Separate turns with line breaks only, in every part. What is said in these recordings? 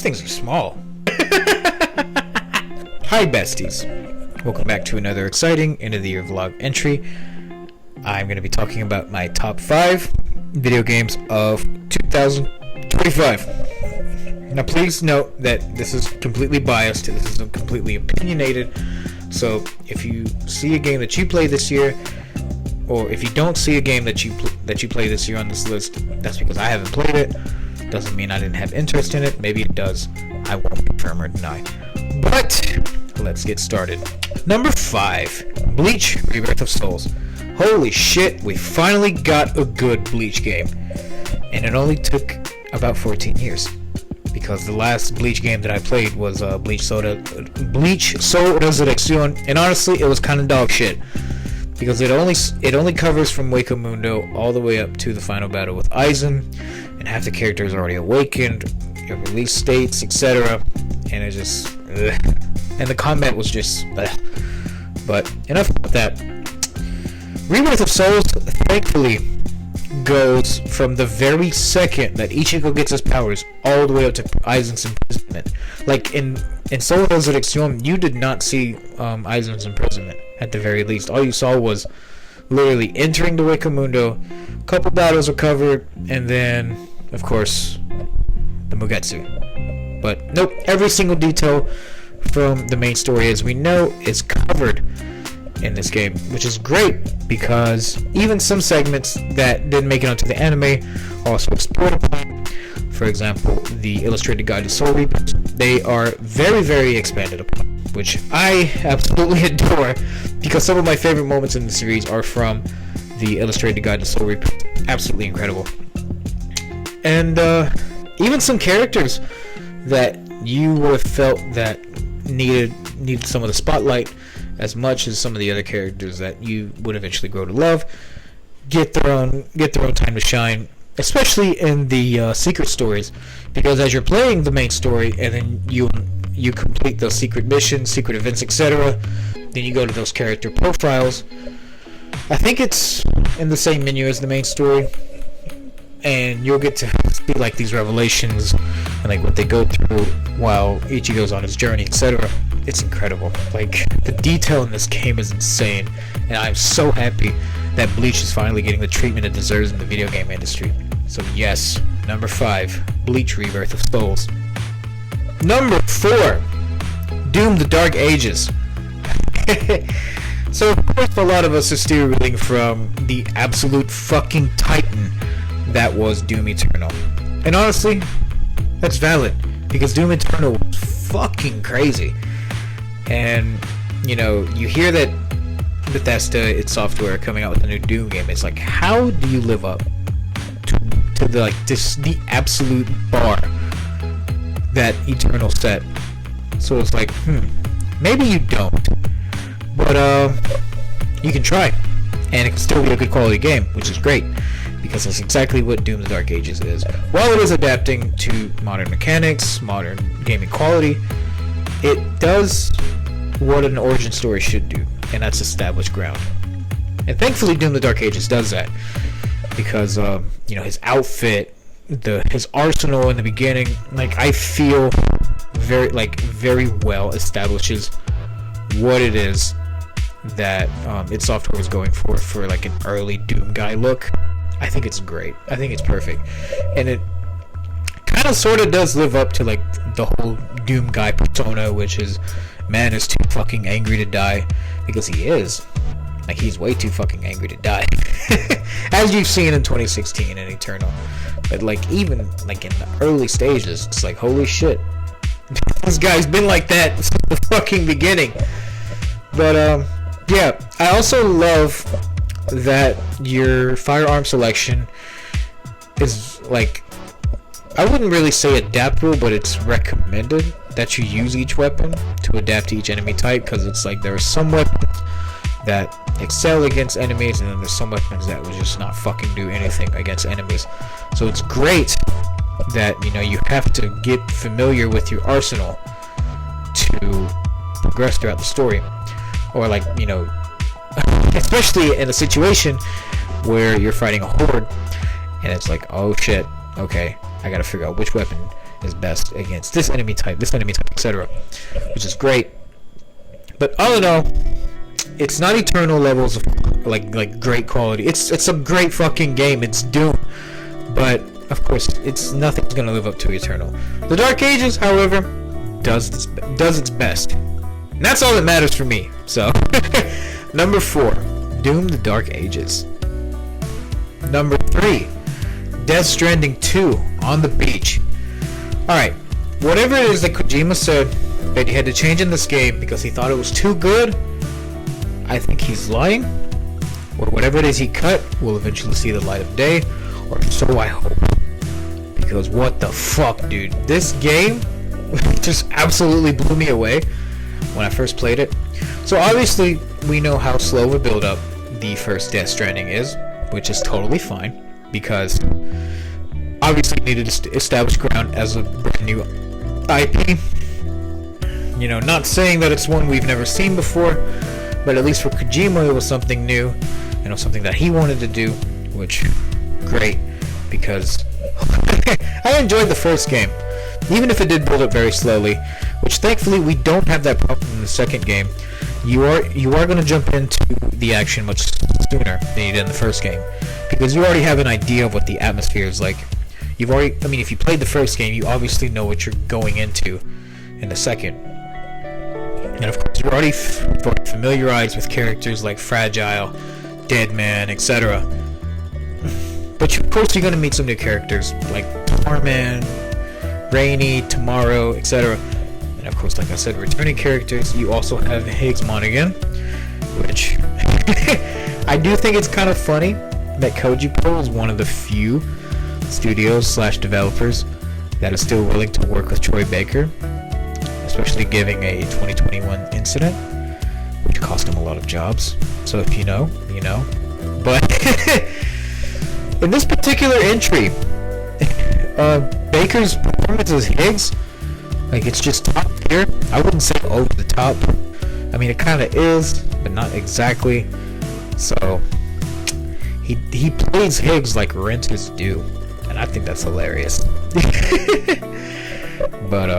These things are small. Hi besties. Welcome back to another exciting end of the year vlog entry. I'm going to be talking about my top 5 video games of 2025. Now please note that this is completely biased, this is completely opinionated, so if you see a game that you play this year, or if you don't see a game that you play this year on this list, that's because I haven't played it. Doesn't mean I didn't have interest in it. Maybe it does. I won't confirm or deny. But let's get started. Number 5, Bleach: Rebirth of Souls. Holy shit, we finally got a good Bleach game, and it only took about 14 years. Because the last Bleach game that I played was Bleach Soul Resurrección, and honestly, it was kind of dog shit. Because it only covers from Hueco Mundo all the way up to the final battle with Aizen, and half the characters aalready awakened, your release states, etc. And it just, and the combat was just, but enough about that. Rebirth of Souls, thankfully, goes from the very second that Ichigo gets his powers all the way up to Aizen's imprisonment. Like in Soul Resurrección, you did not see Aizen's imprisonment. At the very least, all you saw was literally entering the Hueco Mundo, a couple battles were covered, and then, of course, the Mugetsu. But nope, every single detail from the main story, as we know, is covered in this game, which is great because even some segments that didn't make it onto the anime also explored upon. For example, the illustrated guide to Soul Reapers, they are very, very expanded upon, which I absolutely adore, because some of my favorite moments in the series are from the illustrated guide to Soul Reapers. Absolutely incredible. And even some characters that you would have felt that needed some of the spotlight as much as some of the other characters that you would eventually grow to love get their own time to shine, especially in the secret stories, because as you're playing the main story and then you complete those secret missions, secret events, etc., then you go to those character profiles. I think it's in the same menu as the main story, and you'll get to see like these revelations and like what they go through while Ichigo's on his journey, etc. It's incredible. Like, the detail in this game is insane, and I'm so happy that Bleach is finally getting the treatment it deserves in the video game industry. So yes, number 5, Bleach: Rebirth of Souls. Number 4, Doom: The Dark Ages. So of course a lot of us are still reeling from the absolute fucking titan that was Doom Eternal. And honestly, that's valid, because Doom Eternal was fucking crazy. And, you know, you hear that Bethesda, its software, coming out with a new Doom game. It's like, how do you live up to the absolute bar that Eternal set? So it's like, maybe you don't, but you can try, and it can still be a good quality game, which is great, because that's exactly what Doom: The Dark Ages is. While it is adapting to modern mechanics, modern gaming quality, it does what an origin story should do, and that's establish ground. And thankfully Doom: The Dark Ages does that, because you know, his outfit, his arsenal in the beginning, like, I feel very well establishes what it is that id Software was going for like an early Doom guy look. I think it's great. I think it's perfect, and it kind of sort of does live up to like the whole Doom guy persona, which is, man is too fucking angry to die, because he is. Like, he's way too fucking angry to die. As you've seen in 2016 in Eternal. But like, even like in the early stages, it's like, holy shit, this guy's been like that since the fucking beginning. But yeah, I also love that your firearm selection is like, I wouldn't really say adaptable, but it's recommended that you use each weapon to adapt to each enemy type, because it's like there are some weapons that excel against enemies, and then there's some weapons that will just not fucking do anything against enemies. So it's great that, you know, you have to get familiar with your arsenal to progress throughout the story. Or like, you know, especially in a situation where you're fighting a horde and it's like, oh shit, okay, I gotta figure out which weapon is best against this enemy type, etc., which is great. But all in all, it's not Eternal levels of like great quality. It's a great fucking game. It's Doom, but of course, it's nothing's gonna live up to Eternal. The Dark Ages, however, does its best, and that's all that matters for me. So, number 4, Doom: The Dark Ages. Number 3, Death Stranding 2 on the beach. Alright, whatever it is that Kojima said that he had to change in this game because he thought it was too good, I think he's lying. Or whatever it is he cut will eventually see the light of day, or so I hope. Because what the fuck, dude? This game just absolutely blew me away when I first played it. So obviously, we know how slow of a build-up the first Death Stranding is, which is totally fine, because obviously it needed to establish ground as a brand new IP. You know, not saying that it's one we've never seen before, but at least for Kojima it was something new, and it was something that he wanted to do, which, great, because I enjoyed the first game, even if it did build up very slowly, which thankfully we don't have that problem in the second game. You are going to jump into the action much sooner than you did in the first game, because you already have an idea of what the atmosphere is like. If you played the first game, you obviously know what you're going into in the second. And of course, you're already familiarized with characters like Fragile, Deadman, etc. But of course, you're going to meet some new characters like Torment, Rainy, Tomorrow, etc. And of course, like I said, returning characters. You also have Higgs Monaghan, which I do think it's kind of funny that Kojima is one of the few studios/developers that is still willing to work with Troy Baker, especially giving a 2021 incident, which cost him a lot of jobs. So if you know, you know. But in this particular entry, Baker's performance as Higgs, like, it's just top tier. I wouldn't say over the top. I mean, it kind of is, but not exactly. So he plays Higgs like rent is due, and I think that's hilarious. But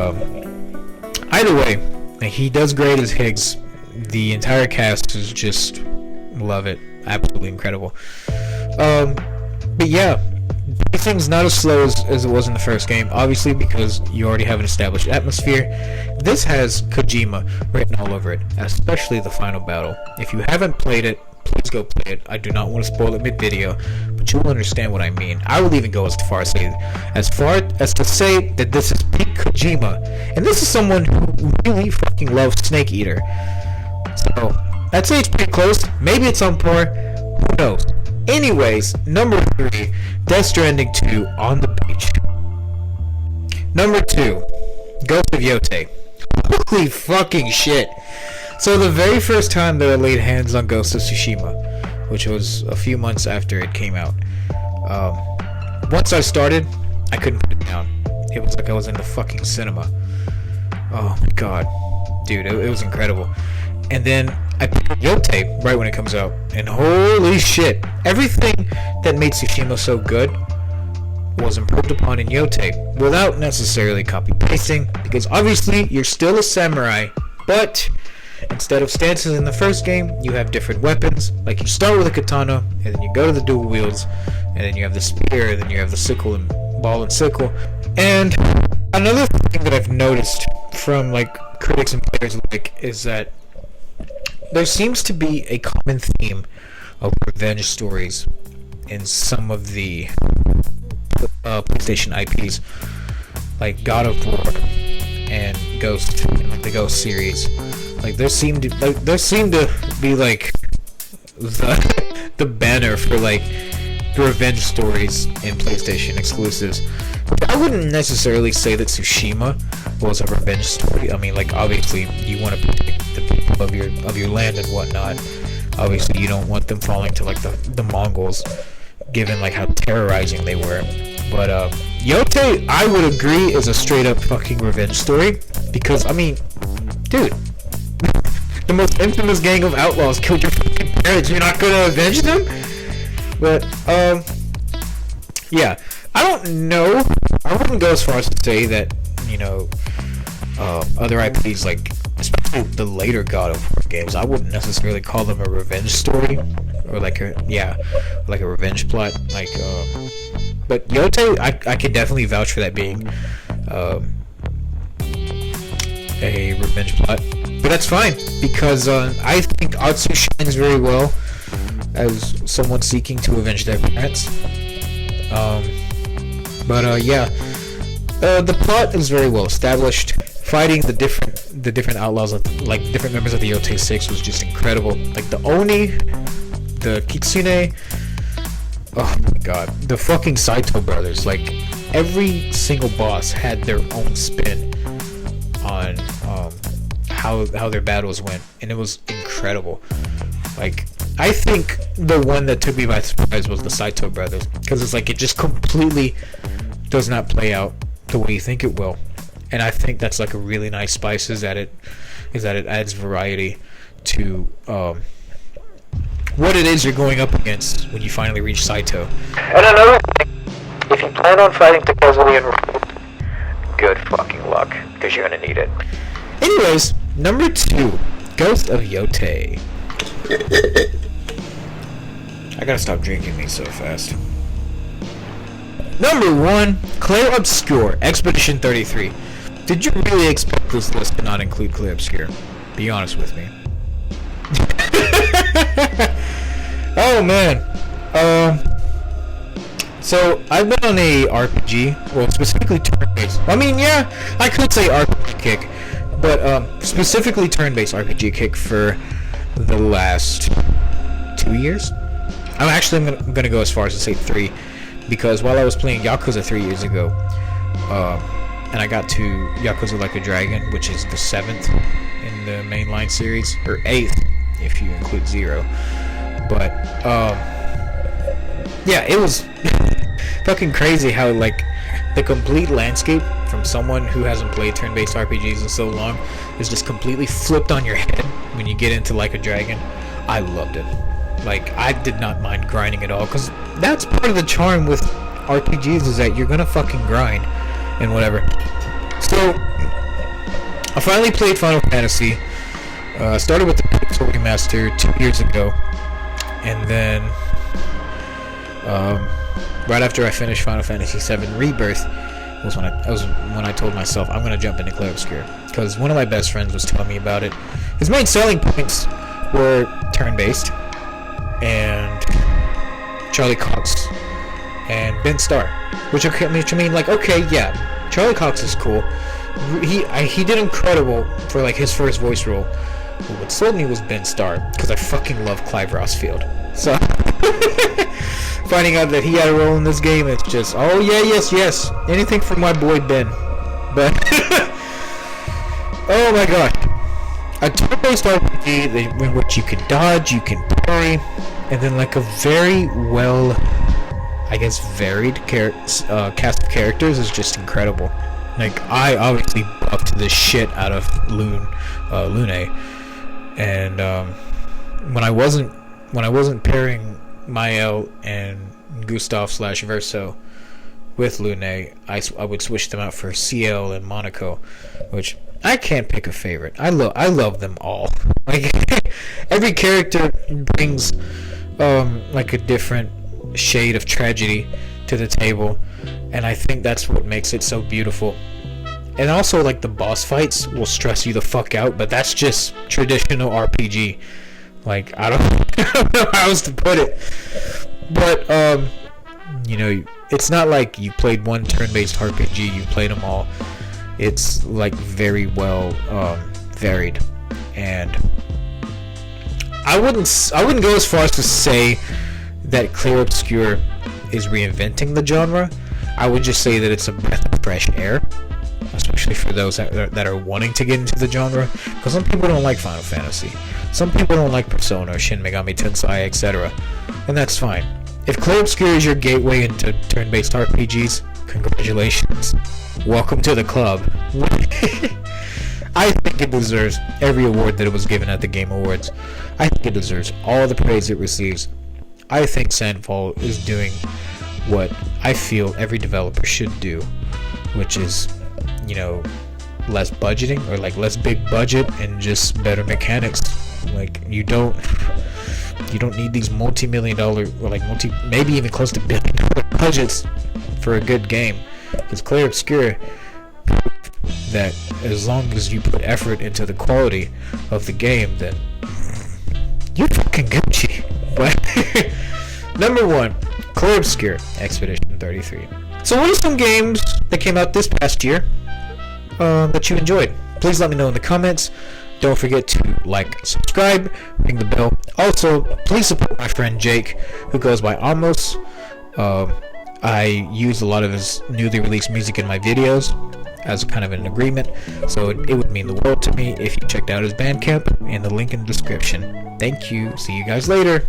either way, he does great as Higgs. The entire cast is just love it, absolutely incredible. But yeah, everything's not as slow as it was in the first game, obviously, because you already have an established atmosphere. This has Kojima written all over it, especially the final battle. If you haven't played it, please go play it. I do not want to spoil it mid-video, but you will understand what I mean. I will even go as far as to say that this is peak Kojima, and this is someone who really fucking loves Snake Eater. So I'd say it's pretty close. Maybe it's on par. Who knows? Anyways, number 3, Death Stranding 2 on the beach. Number 2, Ghost of EOTY. Holy fucking shit. So the very first time that I laid hands on Ghost of Tsushima, which was a few months after it came out, once I started, I couldn't put it down. It was like I was in the fucking cinema. Oh my god. Dude, it was incredible. And then I picked up EOTY right when it comes out, and holy shit, everything that made Tsushima so good was improved upon in EOTY without necessarily copy-pasting, because obviously you're still a samurai, but instead of stances in the first game, you have different weapons. Like, you start with a katana, and then you go to the dual wields, and then you have the spear, and then you have the sickle and ball and sickle. And another thing that I've noticed from like critics and players alike is that there seems to be a common theme of revenge stories in some of the PlayStation IPs, like God of War and Ghost, and like the Ghost series. Like there seem to be like the banner for like the revenge stories in PlayStation exclusives. I wouldn't necessarily say that Tsushima was a revenge story. I mean, like, obviously you want to protect the people of your land and whatnot. Obviously you don't want them falling to like the Mongols, given like how terrorizing they were. But EOTY, I would agree, is a straight up fucking revenge story, because I mean, dude, the most infamous gang of outlaws killed your fucking parents. You're not gonna avenge them? But yeah, I don't know I wouldn't go as far as to say that, you know, other IPs, like especially the later God of War games, I wouldn't necessarily call them a revenge story, or like a revenge plot. Like, but EOTY, I could definitely vouch for that being a revenge plot. But that's fine, because I think Atsu shines very well as someone seeking to avenge their parents. Yeah, the plot is very well established. Fighting the different outlaws, like different members of the EOTY 6, was just incredible. Like the Oni, the Kitsune, oh my god, the fucking Saito brothers. Like every single boss had their own spin on how their battles went, and it was incredible. Like, I think the one that took me by surprise was the Saito brothers, because it's like it just completely does not play out the way you think it will, and I think that's like a really nice spice, is that it adds variety to what it is you're going up against when you finally reach Saito. And another thing, if you plan on fighting Tekazuli and Revolt, good fucking luck, because you're gonna need it. Anyways, number 2, Ghost of EOTY. I gotta stop drinking these so fast. Number 1, Clair Obscur, Expedition 33. Did you really expect this list to not include Clair Obscur? Be honest with me. Oh man. So I've been on a RPG, well, specifically turn-based. I mean, yeah, I could say RPG kick, but specifically turn-based RPG kick for the last 2 years. I'm gonna go as far as to say 3, because while I was playing Yakuza 3 years ago, and I got to Yakuza Like a Dragon, which is the 7th in the mainline series, or 8th if you include 0. But yeah, it was fucking crazy how like the complete landscape from someone who hasn't played turn-based RPGs in so long is just completely flipped on your head when you get into Like a Dragon. I loved it. Like, I did not mind grinding at all, because that's part of the charm with RPGs, is that you're gonna fucking grind and whatever. So I finally played Final Fantasy. Started with the Pixel Remaster 2 years ago, and then right after I finished Final Fantasy VII Rebirth was when I told myself I'm gonna jump into Clair Obscur, because one of my best friends was telling me about it. His main selling points were turn-based and Charlie Cox and Ben Starr, which I mean, like, okay, yeah, Charlie Cox is cool. He did incredible for like his first voice role. But what sold me was Ben Starr, because I fucking love Clive Rossfield. So finding out that he had a role in this game, it's just, oh yeah, yes, anything for my boy Ben. But oh my god, a turn-based RPG in which you can dodge, you can parry, and then like a very well, I guess, varied cast of characters is just incredible. Like, I obviously buffed the shit out of Lune, and when I wasn't pairing Mael and Gustav / Verso with Lune, I would switch them out for CL and Monaco, which I can't pick a favorite. I love them all. Like, every character brings like a different shade of tragedy to the table, and I think that's what makes it so beautiful. And also, like, the boss fights will stress you the fuck out, but that's just traditional RPG. Like, I don't know how else to put it. But you know, it's not like you played one turn-based RPG, you played them all. It's like very well varied, and I wouldn't go as far as to say that Clair Obscur is reinventing the genre. I would just say that it's a breath of fresh air, especially for those that are wanting to get into the genre, because some people don't like Final Fantasy, some people don't like Persona, Shin Megami Tensei, etc., and that's fine. If Clair Obscur is your gateway into turn-based RPGs, congratulations, welcome to the club. I think it deserves every award that it was given at the Game Awards. I think it deserves all the praise it receives. I think Sandfall is doing what I feel every developer should do, which is, you know, less budgeting, or like less big budget and just better mechanics. Like you don't need these multi-million dollar, or like maybe even close to billion-dollar budgets for a good game. Because Clair Obscur proved that as long as you put effort into the quality of the game, then you're fucking Gucci. But number 1, Clair Obscur Expedition 33. So what are some games that came out this past year that you enjoyed? Please let me know in the comments. Don't forget to like, subscribe, ring the bell. Also, please support my friend Jake, who goes by Amos. I use a lot of his newly released music in my videos as kind of an agreement, so it would mean the world to me if you checked out his Bandcamp and the link in the description. Thank you. See you guys later.